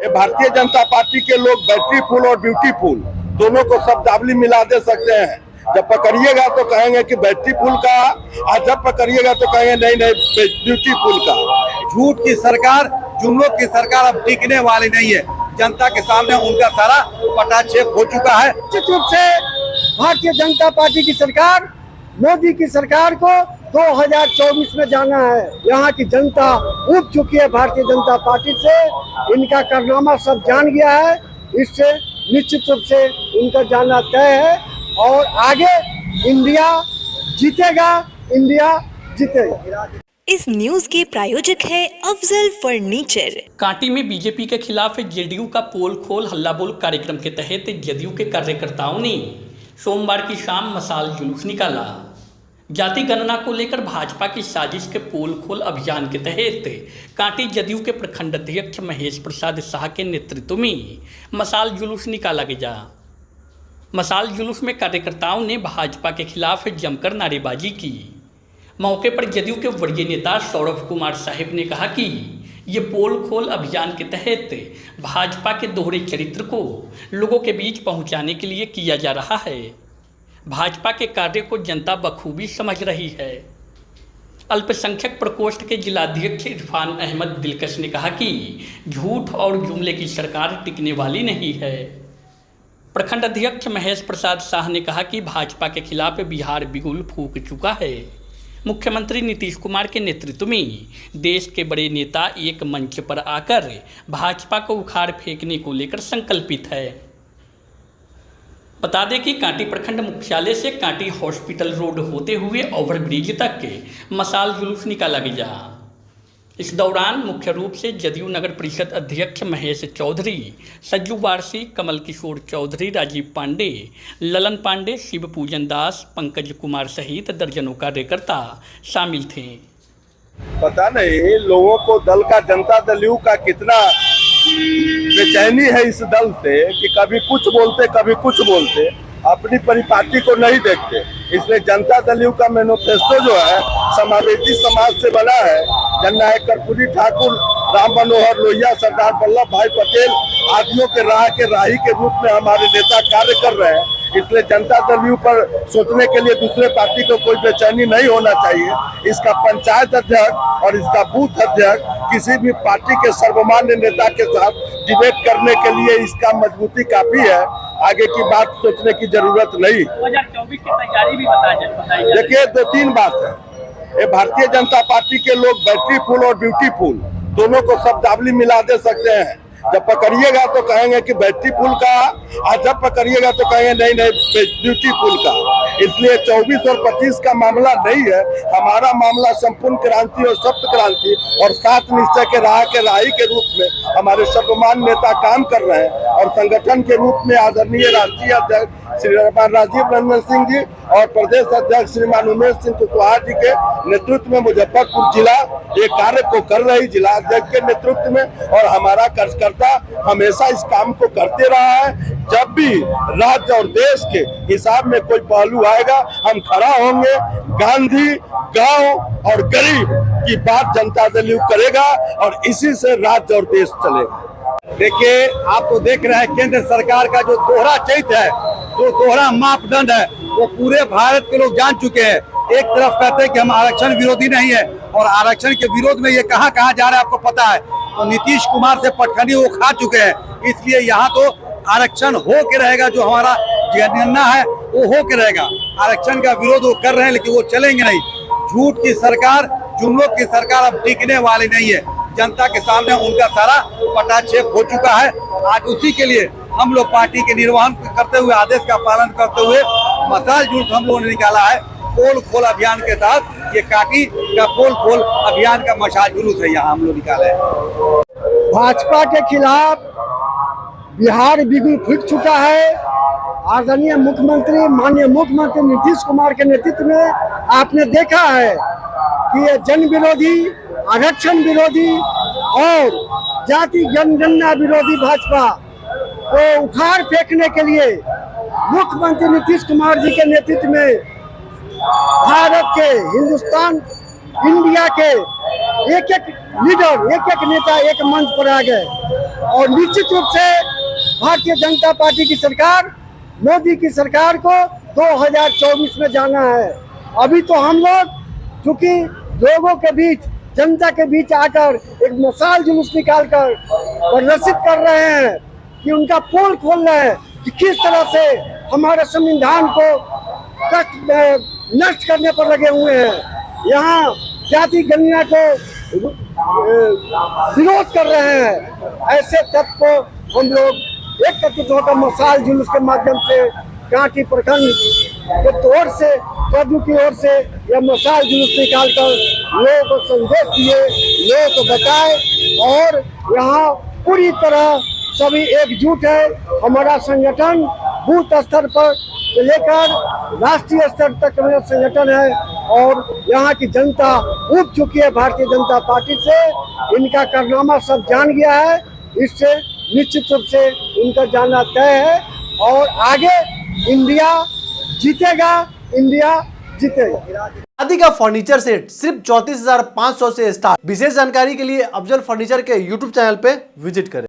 ये भारतीय जनता पार्टी के लोग बैटरीफुल और ब्यूटीफुल दोनों को शब्दावली मिला दे सकते हैं। जब पकड़िएगा तो कहेंगे कि बैटरीफुल का, और जब पकड़िएगा तो कहेंगे नहीं नहीं ब्यूटीफुल का। झूठ की सरकार, जुमलों की सरकार अब टिकने वाली नहीं है। जनता के सामने उनका सारा पटाक्षेप हो चुका है। निश्चित रूप से भारतीय जनता पार्टी की सरकार, मोदी की सरकार को 2024 में जाना है। यहाँ की जनता उब चुकी है भारतीय जनता पार्टी से, इनका कारनामा सब जान गया है। इससे निश्चित रूप से उनका जाना तय है और आगे इंडिया जीतेगा, इंडिया जीतेगा। इस न्यूज के प्रायोजक है अफजल फर्नीचर। कांटी में बीजेपी के खिलाफ जेडीयू का पोल खोल हल्ला बोल कार्यक्रम के तहत जदयू के कार्यकर्ताओं ने सोमवार की शाम मसाल जुलूस निकाला। जाति गणना को लेकर भाजपा की साजिश के पोल खोल अभियान के तहत कांटी जदयू के प्रखंड अध्यक्ष महेश प्रसाद शाह के नेतृत्व में मसाल जुलूस निकाला गया। मसाल जुलूस में कार्यकर्ताओं ने भाजपा के खिलाफ जमकर नारेबाजी की। मौके पर जदयू के वरीय नेता सौरभ कुमार साहिब ने कहा कि ये पोल खोल अभियान के तहत भाजपा के दोहरे चरित्र को लोगों के बीच पहुंचाने के लिए किया जा रहा है। भाजपा के कार्य को जनता बखूबी समझ रही है। अल्पसंख्यक प्रकोष्ठ के जिलाध्यक्ष इरफान अहमद दिलकश ने कहा कि झूठ और जुमले की सरकार टिकने वाली नहीं है। प्रखंड अध्यक्ष महेश प्रसाद शाह ने कहा कि भाजपा के खिलाफ बिहार बिगुल फूंक चुका है। मुख्यमंत्री नीतीश कुमार के नेतृत्व में देश के बड़े नेता एक मंच पर आकर भाजपा को उखाड़ फेंकने को लेकर संकल्पित है। बता दें कि कांटी प्रखंड मुख्यालय से कांटी हॉस्पिटल रोड होते हुए ओवरब्रिज तक मसाल जुलूस निकाला गया। इस दौरान मुख्य रूप से जदयू नगर परिषद अध्यक्ष महेश चौधरी, सज्जू वारसी, कमल किशोर चौधरी, राजीव पांडे, ललन पांडे, शिव पूजन दास, पंकज कुमार सहित दर्जनों कार्यकर्ता शामिल थे। पता नहीं लोगों को दल का, जनता दल का कितना बेचैनी है इस दल से कि कभी कुछ बोलते कभी कुछ बोलते, अपनी परिपाटी को नहीं देखते। इसलिए जनता दल का मैनिफेस्टो जो है समावेशी समाज से बना है। जननायक कर्पूरी ठाकुर, राम मनोहर लोहिया, सरदार वल्लभ भाई पटेल आदियों के राही के रूप में हमारे नेता कार्य कर रहे हैं। इसलिए जनता दल पर सोचने के लिए दूसरे पार्टी को कोई बेचैनी नहीं होना चाहिए। इसका पंचायत अध्यक्ष और इसका बूथ अध्यक्ष किसी भी पार्टी के सर्वमान्य नेता के साथ डिबेट करने के लिए इसका मजबूती काफी है। आगे की बात सोचने की जरूरत नहीं। 2024 की तैयारी भी बताइए। देखिए, 2-3 बात है। ये भारतीय जनता पार्टी के लोग बैटरीफुल और ब्यूटीफुल दोनों को शब्दावली मिला दे सकते हैं। जब पकड़िएगा तो कहेंगे कि बैटरीफुल का, और जब पकड़िएगा तो कहेंगे नहीं नहीं ब्यूटीफुल का। इसलिए 24 और 25 का मामला नहीं है। हमारा मामला संपूर्ण क्रांति और सप्त क्रांति और 7 निश्चय के राही के रूप में हमारे सर्वमान्य नेता काम कर रहे हैं। और संगठन के रूप में आदरणीय राष्ट्रीय अध्यक्ष श्रीमान राजीव रंजन सिंह जी और प्रदेश अध्यक्ष श्रीमान उमेश सिंह कुशवाहा जी के नेतृत्व में मुजफ्फरपुर जिला ये कार्य को कर रही, जिला अध्यक्ष के नेतृत्व में। और हमारा कार्यकर्ता हमेशा इस काम को करते रहा है। जब भी राज्य और देश के हिसाब में कोई पहलू आएगा, हम खड़ा होंगे। गांधी, गांव और गरीब की बात जनता दल करेगा और इसी से राज्य और देश चलेगा। देखिए, आप तो देख रहे हैं केंद्र सरकार का जो दोहरा चरित्र है, जो दोहरा मापदंड है, वो पूरे भारत के लोग जान चुके हैं। एक तरफ कहते हैं कि हम आरक्षण विरोधी नहीं है और आरक्षण के विरोध में ये कहाँ जा रहा है आपको पता है। तो नीतीश कुमार से पटखनी वो खा चुके हैं। इसलिए यहाँ तो आरक्षण हो के रहेगा, जो हमारा जनगणना है वो हो के रहेगा। आरक्षण का विरोध वो कर रहे हैं लेकिन वो चलेंगे नहीं। झूठ की सरकार, जुमलों की सरकार अब टिकने वाली नहीं है। जनता के सामने उनका सारा पटाक्षेप हो चुका है। आज उसी के लिए हम लोग पार्टी के निर्वहन करते हुए, आदेश का पालन करते हुए मसाल जुलूस हम लोगों ने निकाला है। पोल खोल अभियान के तहत ये कांटी का पोल खोल अभियान का मशाल जुलूस है, यहाँ हम लोग निकाले हैं। भाजपा के खिलाफ बिहार बिगुल फूट चुका है। आदरणीय मुख्यमंत्री, माननीय मुख्यमंत्री नीतीश कुमार के नेतृत्व में आपने देखा है कि ये जन विरोधी, आरक्षण विरोधी और जाति जनगणना विरोधी भाजपा को उखाड़ फेंकने के लिए मुख्यमंत्री नीतीश कुमार जी के नेतृत्व में भारत के, हिंदुस्तान, इंडिया के एक एक लीडर, एक एक नेता एक मंच पर आ गए और निश्चित रूप से भारतीय जनता पार्टी की सरकार, मोदी की सरकार को 2024 में जाना है। अभी तो हम लोग चूंकि लोगों के बीच, जनता के बीच आकर एक मशाल जुलूस निकालकर प्रदर्शित कर रहे हैं कि उनका पोल खोल रहे हैं कि किस तरह से हमारे संविधान को नष्ट करने पर लगे हुए हैं। यहाँ जाति गणना को विरोध कर रहे हैं। ऐसे तत्व को हम लोग एकत्रित होकर मशाल जुलूस के माध्यम से कांटी प्रखंड के तौर से, जदयू की ओर से यह मशाल जुलूस निकालकर लोगों को संदेश दिए, लोगों को बताए और यहाँ पूरी तरह सभी एकजुट है। हमारा संगठन बूथ स्तर पर से लेकर राष्ट्रीय स्तर तक मेरा संगठन है और यहाँ की जनता उब चुकी है भारतीय जनता पार्टी से। इनका कारनामा सब जान गया है, इससे निश्चित रूप से उनका जाना तय है और आगे इंडिया जीतेगा, इंडिया जीतेगा। शादी का फर्नीचर सेट सिर्फ 34,500 से स्टार्ट। विशेष जानकारी के लिए अफजल फर्नीचर के यूट्यूब चैनल पे विजिट करें।